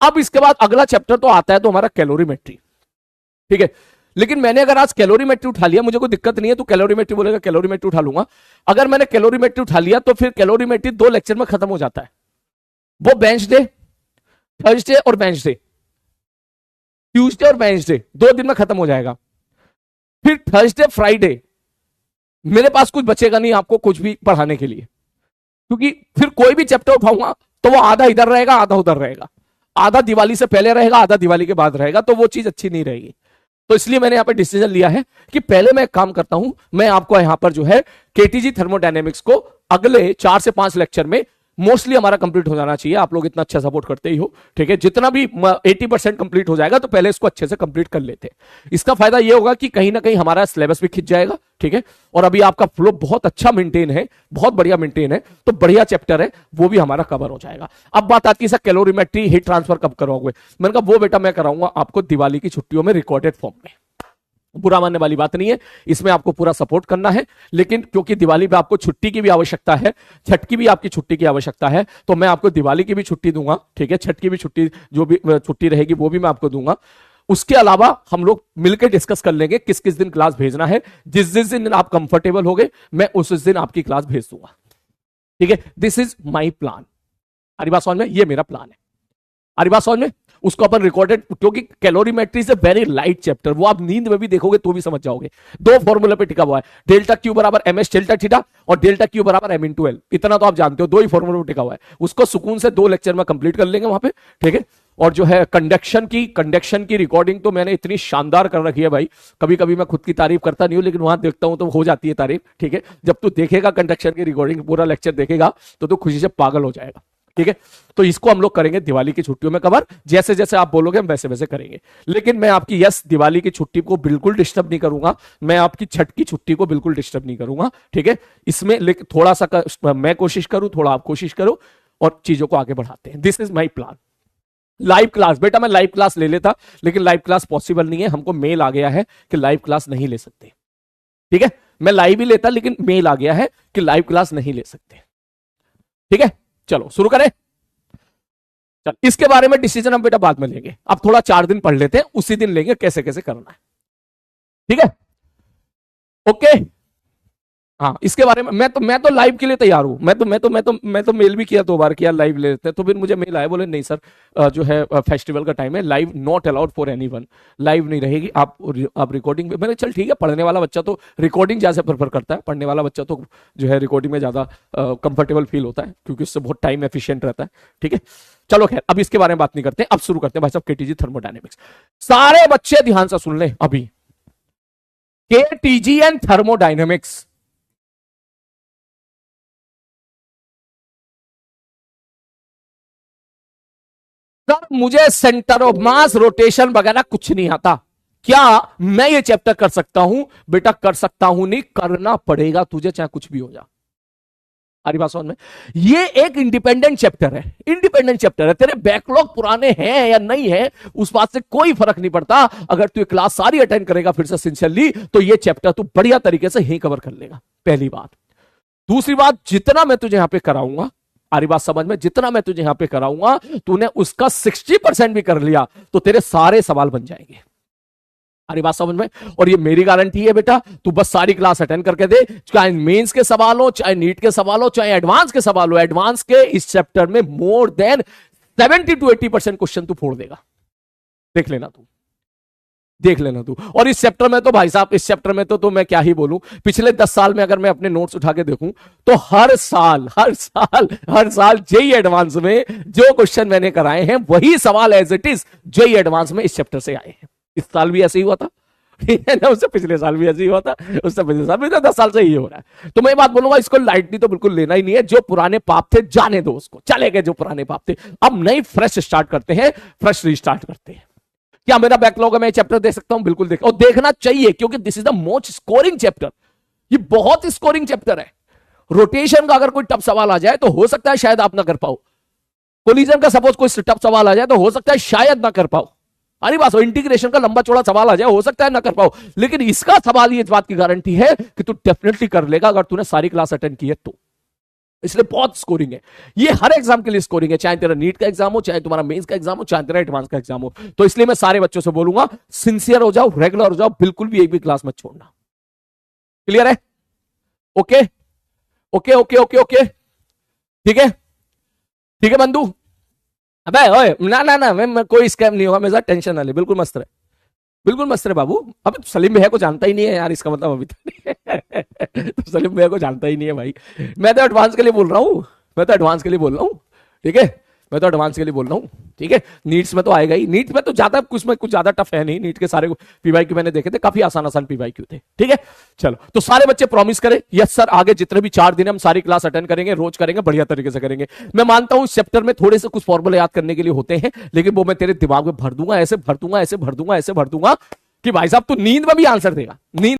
अब इसके बाद अगला चैप्टर तो आता है तो हमारा कैलोरीमेट्री, ठीक है। लेकिन मैंने अगर आज कैलोरीमेट्री उठा लिया, मुझे कोई दिक्कत नहीं है, तो कैलोरीमेट्री बोलेगा कैलोरीमेट्री उठा लूंगा। अगर मैंने कैलोरीमेट्री उठा लिया तो फिर कैलोरीमेट्री 2 लेक्चर में खत्म हो जाता है। वो बेंच डे, थर्सडे और बेंच डे, ट्यूसडे और बेंच डे 2 दिन में खत्म हो जाएगा। फिर थर्सडे फ्राइडे मेरे पास कुछ बचेगा नहीं आपको कुछ भी पढ़ाने के लिए, क्योंकि फिर कोई भी चैप्टर उठाऊंगा तो वो आधा इधर रहेगा आधा उधर रहेगा, आधा दिवाली से पहले रहेगा आधा दिवाली के बाद रहेगा, तो वो चीज अच्छी नहीं रहेगी। तो इसलिए मैंने यहां पे डिसीजन लिया है कि पहले मैं एक काम करता हूं, मैं आपको यहां पर जो है केटीजी थर्मोडायनेमिक्स को अगले 4 से 5 लेक्चर में मोस्टली हमारा कंप्लीट हो जाना चाहिए। आप लोग इतना अच्छा सपोर्ट करते ही हो, ठीक है। जितना भी 80% कंप्लीट हो जाएगा तो पहले इसको अच्छे से कंप्लीट कर लेते हैं। इसका फायदा यह होगा कि कहीं ना कहीं हमारा सिलेबस भी खिंच जाएगा, ठीक है। और अभी आपका फ्लो बहुत अच्छा मेंटेन है, बहुत बढ़िया मेंटेन है, तो बढ़िया चैप्टर है, वो भी हमारा कवर हो जाएगा। अब बात आती है सर कैलोरीमेट्री हीट ट्रांसफर कब कराओगे? मैंने कहा वो बेटा मैं कराऊंगा आपको दिवाली की छुट्टियों में रिकॉर्डेड फॉर्म में। बुरा मानने वाली बात नहीं है, इसमें आपको पूरा सपोर्ट करना है, लेकिन क्योंकि दिवाली पे आपको छुट्टी की भी आवश्यकता है, छठ की भी आपकी छुट्टी की आवश्यकता है, तो मैं आपको दिवाली की भी छुट्टी दूंगा, ठीक है। छठ की भी छुट्टी जो भी छुट्टी रहेगी वो भी मैं आपको दूंगा। उसके अलावा हम लोग मिलकर डिस्कस कर लेंगे किस किस दिन क्लास भेजना है। जिस जिस दिन आप कंफर्टेबल हो गए मैं उस दिन आपकी क्लास भेज दूंगा, ठीक है। This is my plan. हरी बात समझ में? ये मेरा प्लान है। हरी बात समझ में? उसको अपन रिकॉर्डेड, क्योंकि calorimetry is a very light chapter, वो आप नींद में भी देखोगे तो भी समझ जाओगे। 2 फॉर्मूला पे टिका हुआ है, डेल्टा क्यू बराबर एम एस डेल्टा थीटा और डेल्टा क्यू बराबर एम इंटू एल। इतना तो आप जानते हो, 2 ही फॉर्मूला पे टिका हुआ है। उसको सुकून से 2 लेक्चर में कंप्लीट कर लेंगे वहां पे, ठीक है। और जो है कंडक्शन की रिकॉर्डिंग तो मैंने इतनी शानदार कर रखी है भाई, कभी कभी मैं खुद की तारीफ करता नहीं हूं लेकिन वहां देखता हूं तो हो जाती है तारीफ, ठीक है। जब तू देखेगा कंडक्शन की रिकॉर्डिंग पूरा लेक्चर देखेगा तो तू खुशी से पागल हो जाएगा, ठीक है। तो इसको हम लोग करेंगे दिवाली की छुट्टियों में कवर, जैसे जैसे आप बोलोगे हम वैसे वैसे करेंगे। लेकिन मैं आपकी दिवाली की छुट्टी को बिल्कुल डिस्टर्ब नहीं करूंगा, मैं आपकी छठ की छुट्टी को बिल्कुल डिस्टर्ब नहीं करूंगा, ठीक है। इसमें लेकिन थोड़ा सा मैं कोशिश करूं, थोड़ा आप कोशिश करो और चीजों को आगे बढ़ाते हैं। This is my plan. Live class बेटा मैं लाइव क्लास ले लेता, लेकिन लाइव क्लास पॉसिबल नहीं है, हमको मेल आ गया है कि लाइव क्लास नहीं ले सकते, ठीक है। मैं लाइव ही लेता लेकिन मेल आ गया है कि लाइव क्लास नहीं ले सकते, ठीक है। चलो शुरू करें। चल इसके बारे में डिसीजन हम बेटा बाद में लेंगे, अब थोड़ा 4 दिन पढ़ लेते हैं, उसी दिन लेंगे कैसे कैसे करना है, ठीक है। ओके हाँ, इसके बारे में मैं तो लाइव के लिए तैयार हूं। मैं तो मेल भी किया 2 बार किया लाइव ले लेते हैं, तो फिर मुझे मेल आया, बोले नहीं सर जो है फेस्टिवल का टाइम है, live not allowed for anyone, live नहीं रहेगी, आप रिकॉर्डिंग में। मैंने चल ठीक है, पढ़ने वाला बच्चा तो रिकॉर्डिंग ज्यादा प्रेफर करता है, पढ़ने वाला बच्चा तो जो है रिकॉर्डिंग में ज्यादा कंफर्टेबल फील होता है, क्योंकि उससे बहुत टाइम एफिशिएंट रहता है, ठीक है। चलो खैर अब इसके बारे में बात नहीं करते, अब शुरू करते हैं भाई साहब केटीजी थर्मोडायनेमिक्स। सारे बच्चे ध्यान से सुन ले अभी, केटीजी एंड थर्मोडायनेमिक्स। सर मुझे सेंटर ऑफ मास रोटेशन वगैरह कुछ नहीं आता, क्या मैं ये चैप्टर कर सकता हूं? बेटा कर सकता हूं नहीं, करना पड़ेगा तुझे चाहे कुछ भी हो जा। हरी बात समझ में? ये एक इंडिपेंडेंट चैप्टर है, इंडिपेंडेंट चैप्टर है, तेरे बैकलॉग पुराने हैं या नहीं है उस बात से कोई फर्क नहीं पड़ता। अगर तू क्लास सारी अटेंड करेगा फिर से सिंसियरली तो ये चैप्टर तू बढ़िया तरीके से ही कवर कर लेगा, पहली बात। दूसरी बात, जितना मैं तुझे यहां पे कराऊंगा, आरी बात समझ में, जितना मैं तुझे यहां पे कराऊंगा तूने उसका 60% भी कर लिया तो तेरे सारे सवाल बन जाएंगे। आरी बात समझ में? और ये मेरी गारंटी है बेटा, तू बस सारी क्लास अटेंड करके दे, चाहे मेंस के सवाल हो, चाहे नीट के सवाल हो, चाहे एडवांस के सवाल हो। एडवांस के इस चैप्टर में मोर देन 70 to 80% क्वेश्चन तू फोड़ देगा, देख लेना तू, देख लेना तू। और इस चैप्टर में तो भाई साहब, इस चैप्टर में तो मैं क्या ही बोलूं, पिछले 10 साल में अगर मैं अपने नोट्स उठा के देखूं तो हर साल जेई एडवांस में जो क्वेश्चन मैंने कराए हैं वही सवाल as it is JEE advance में इस चैप्टर से आए हैं। इस साल भी ऐसे ही हुआ था, ठीक है ना, उससे पिछले साल भी ऐसे ही हुआ था, उससे पिछले साल भी 10 साल से ही हो रहा है। तो मैं बात बोलूंगा, इसको लाइटली तो बिल्कुल लेना ही नहीं है। जो पुराने पाप थे जाने दो, उसको चले गए जो पुराने पाप थे, अब नई फ्रेश स्टार्ट करते हैं, फ्रेश रीस्टार्ट करते हैं। क्या मेरा बैकलॉग है, मैं चैप्टर देख सकता हूं? बिल्कुल देख, और देखना चाहिए, क्योंकि this is the most scoring chapter. ये बहुत स्कोरिंग चैप्टर है। रोटेशन का अगर कोई टफ सवाल आ जाए तो हो सकता है शायद आप ना कर पाओ, कोलिजन का सपोज कोई टफ सवाल आ जाए तो हो सकता है शायद ना कर पाओ, अरे बात, इंटीग्रेशन का लंबा चौड़ा सवाल आ जाए हो सकता है ना कर पाओ, लेकिन इसका सवाल ये बात की गारंटी है कि तू डेफिनेटली कर लेगा अगर तूने सारी क्लास अटेंड की है तो। इसलिए बहुत स्कोरिंग है, ये हर एग्जाम के लिए स्कोरिंग है, चाहे तेरा नीट का एग्जाम हो, चाहे तुम्हारा मेंस का एग्जाम हो, चाहे तेरा एडवांस का एग्जाम हो। तो इसलिए मैं सारे बच्चों से बोलूंगा सिंसियर हो जाओ, रेगुलर हो जाओ, बिल्कुल भी एक भी क्लास मत छोड़ना। क्लियर है? Okay okay okay okay okay, ठीक है, ठीक है बंधु। अबे ओए ना ना ना, मैं कोई स्कैम नहीं होगा मेरे साथ, टेंशन ना ले, बिल्कुल मस्त रहे, बिल्कुल मस्त रहे बाबू। अबे तो सलीम भैया को जानता ही नहीं है यार, इसका मतलब अभी तक तो सलीम भैया को जानता ही नहीं है भाई, मैं तो एडवांस के लिए बोल रहा हूँ, मैं तो एडवांस के लिए बोल रहा हूँ, ठीक है, मैं तो एडवांस के लिए बोल रहा हूँ, ठीक है। नीट्स में तो आएगा ही, नीट में तो ज्यादा कुछ में कुछ ज्यादा टफ है नहीं, नीट के सारे पीवाईक्यू मैंने देखे थे, काफी आसान आसान पीवाईक्यू थे, ठीक है। चलो तो सारे बच्चे प्रॉमिस करें यस सर, आगे जितने भी 4 दिन हम सारी क्लास अटेंड करेंगे, रोज करेंगे, बढ़िया तरीके से करेंगे। मैं मानता हूं इस चैप्टर में थोड़े से कुछ फॉर्मूले याद करने के लिए होते हैं, लेकिन वो मैं तेरे दिमाग में भर दूंगा, ऐसे भर दूंगा, ऐसे भर दूंगा, ऐसे भर दूंगा कि भाई साहब तू नींद में भी आंसर देगा, नींद